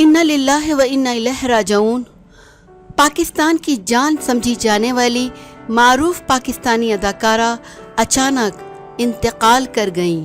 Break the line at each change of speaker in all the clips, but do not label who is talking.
इन्ना लिल्लाहि व इन्ना इलैहि राजिऊन। पाकिस्तान की जान समझी जाने वाली मारूफ पाकिस्तानी अदाकारा अचानक इंतकाल कर गईं।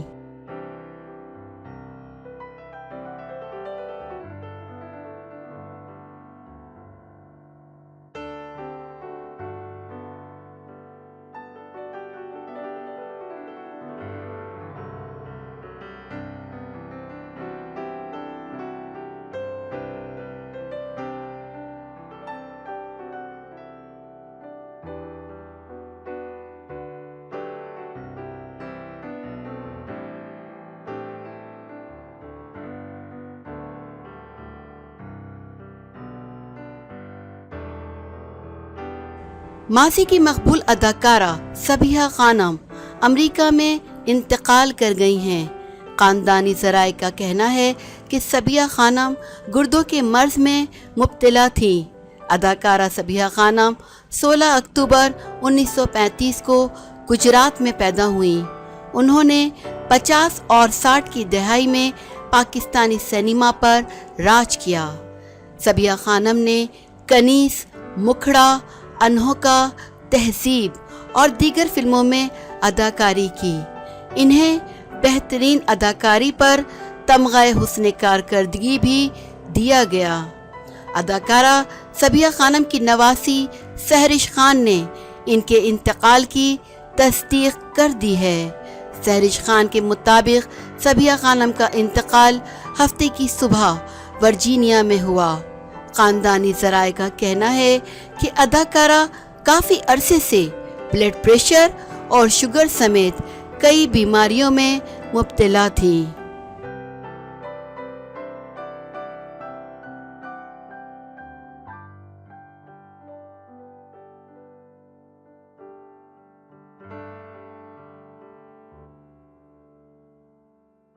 मासी की मकबूल अदाकारा सबिहा खानम अमेरिका में इंतकाल कर गई हैं। ख़ानदानी ज़राए का कहना है कि सबिहा खानम गुर्दों के मर्ज़ में मुब्तला थीं। अदाकारा सबिहा खानम 16 अक्टूबर 1935 को गुजरात में पैदा हुईं। उन्होंने 50 और 60 की दहाई में पाकिस्तानी सिनेमा पर राज किया। सबिहा खानम ने कनीस, मुखड़ा, अनहोका, तहज़ीब और दीगर फिल्मों में अदाकारी की। इन्हें बेहतरीन अदाकारी पर तमग़े हुस्न कारकर्दगी भी दिया गया। अदाकारा सबिहा खानम की नवासी सहरिश खान ने इनके इंतकाल की तस्दीक कर दी है। सहरिश खान के मुताबिक सबिहा खानम का इंतकाल हफ्ते की सुबह वर्जीनिया में हुआ। ख़ानदानी ज़राए का कहना है कि अदाकारा काफ़ी अरसे से ब्लड प्रेशर और शुगर समेत कई बीमारियों में मुब्तला थी।